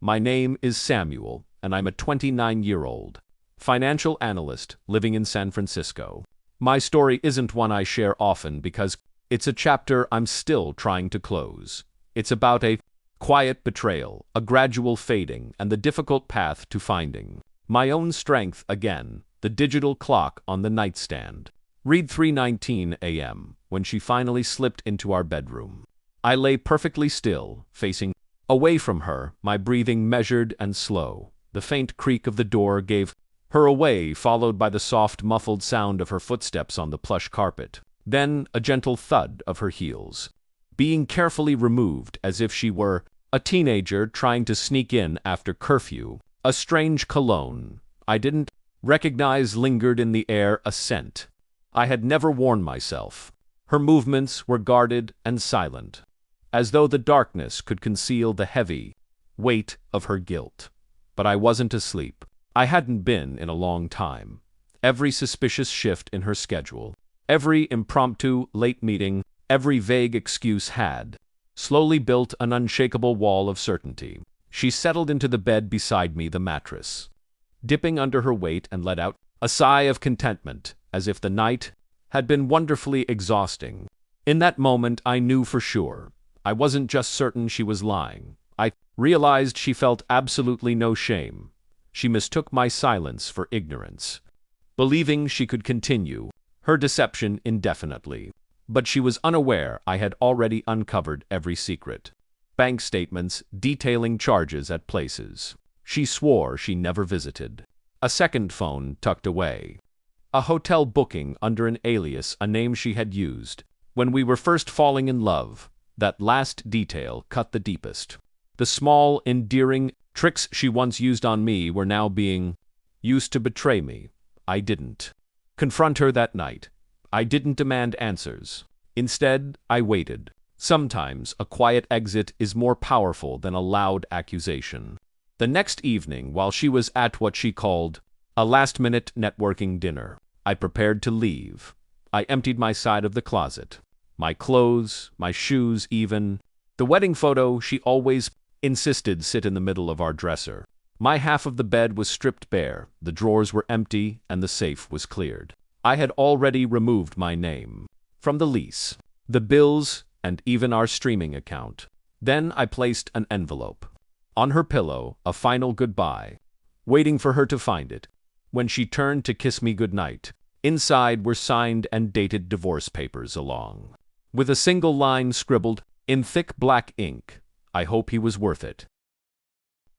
My name is Samuel, and I'm a 29-year-old financial analyst living in San Francisco. My story isn't one I share often because it's a chapter I'm still trying to close. It's about a quiet betrayal, a gradual fading, and the difficult path to finding my own strength again. The digital clock on the nightstand read 3:19 a.m. when she finally slipped into our bedroom. I lay perfectly still, facing away from her, my breathing measured and slow. The faint creak of the door gave her away, followed by the soft, muffled sound of her footsteps on the plush carpet. Then a gentle thud of her heels being carefully removed, as if she were a teenager trying to sneak in after curfew. A strange cologne I didn't recognize lingered in the air, a scent I had never worn myself. Her movements were guarded and silent, as though the darkness could conceal the heavy weight of her guilt. But I wasn't asleep. I hadn't been in a long time. Every suspicious shift in her schedule, every impromptu late meeting, every vague excuse had slowly built an unshakable wall of certainty. She settled into the bed beside me, the mattress dipping under her weight, and let out a sigh of contentment, as if the night had been wonderfully exhausting. In that moment, I knew for sure. I wasn't just certain she was lying. I realized she felt absolutely no shame. She mistook my silence for ignorance, believing she could continue her deception indefinitely. But she was unaware I had already uncovered every secret. Bank statements detailing charges at places she swore she never visited. A second phone tucked away. A hotel booking under an alias, a name she had used when we were first falling in love. That last detail cut the deepest. The small, endearing tricks she once used on me were now being used to betray me. I didn't confront her that night. I didn't demand answers. Instead, I waited. Sometimes a quiet exit is more powerful than a loud accusation. The next evening, while she was at what she called a last-minute networking dinner, I prepared to leave. I emptied my side of the closet. My clothes, my shoes even. The wedding photo she always insisted sit in the middle of our dresser. My half of the bed was stripped bare, the drawers were empty, and the safe was cleared. I had already removed my name from the lease, the bills, and even our streaming account. Then I placed an envelope on her pillow, a final goodbye, waiting for her to find it. When she turned to kiss me goodnight, inside were signed and dated divorce papers, along with a single line scribbled in thick black ink: "I hope he was worth it."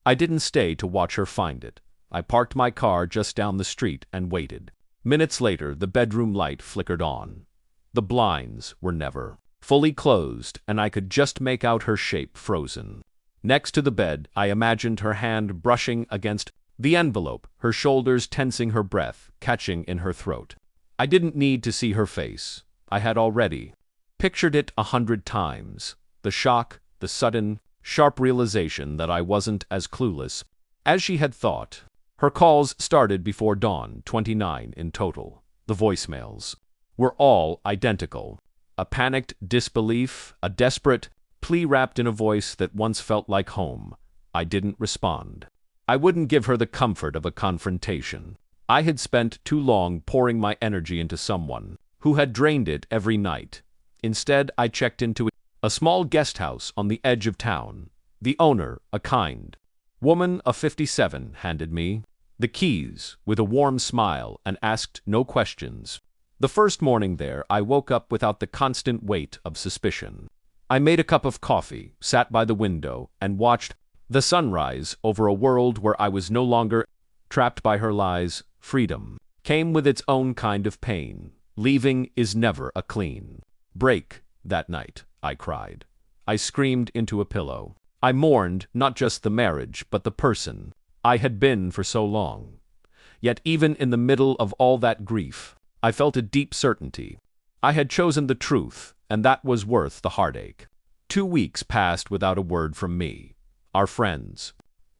I didn't stay to watch her find it. I parked my car just down the street and waited. Minutes later, the bedroom light flickered on. The blinds were never fully closed, and I could just make out her shape frozen next to the bed. I imagined her hand brushing against the envelope, her shoulders tensing, her breath catching in her throat. I didn't need to see her face. I had already pictured it 100 times. The shock, the sudden, sharp realization that I wasn't as clueless as she had thought. Her calls started before dawn, 29 in total. The voicemails were all identical. A panicked disbelief, a desperate plea wrapped in a voice that once felt like home. I didn't respond. I wouldn't give her the comfort of a confrontation. I had spent too long pouring my energy into someone who had drained it every night. Instead, I checked into a small guest house on the edge of town. The owner, a kind woman of 57, handed me the keys with a warm smile and asked no questions. The first morning there, I woke up without the constant weight of suspicion. I made a cup of coffee, sat by the window, and watched the sunrise over a world where I was no longer trapped by her lies. Freedom came with its own kind of pain. Leaving is never a clean break. That night, I cried. I screamed into a pillow. I mourned not just the marriage, but the person I had been for so long. Yet even in the middle of all that grief, I felt a deep certainty. I had chosen the truth, and that was worth the heartache. 2 weeks passed without a word from me. Our friends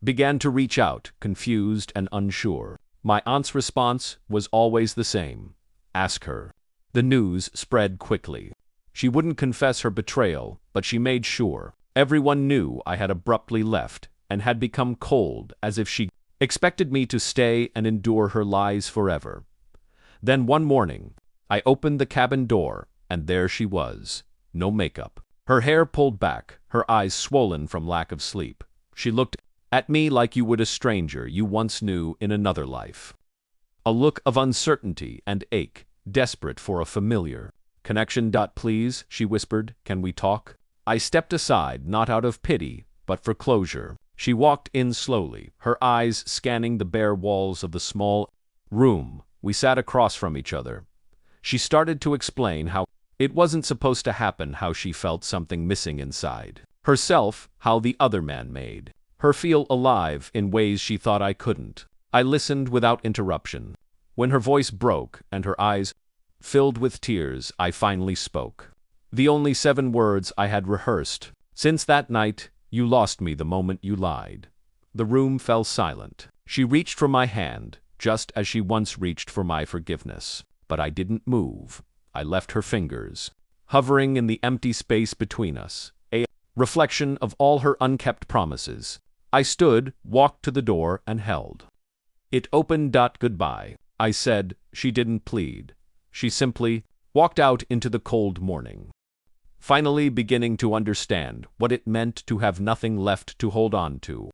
began to reach out, confused and unsure. My aunt's response was always the same: ask her. The news spread quickly. She wouldn't confess her betrayal, but she made sure. Everyone knew I had abruptly left, and had become cold, as if she expected me to stay and endure her lies forever. Then one morning, I opened the cabin door, and there she was. No makeup. Her hair pulled back, her eyes swollen from lack of sleep. She looked at me like you would a stranger you once knew in another life. A look of uncertainty and ache, desperate for a familiar connection. Please, she whispered, can we talk? I stepped aside, not out of pity, but for closure. She walked in slowly, her eyes scanning the bare walls of the small room. We sat across from each other. She started to explain how it wasn't supposed to happen, how she felt something missing inside herself, how the other man made her feel alive in ways she thought I couldn't. I listened without interruption. When her voice broke and her eyes filled with tears, I finally spoke. The only 7 words I had rehearsed. Since that night, you lost me the moment you lied. The room fell silent. She reached for my hand, just as she once reached for my forgiveness. But I didn't move. I left her fingers hovering in the empty space between us, a reflection of all her unkept promises. I stood, walked to the door, and held it open. Goodbye, I said. She didn't plead. She simply walked out into the cold morning, finally beginning to understand what it meant to have nothing left to hold on to.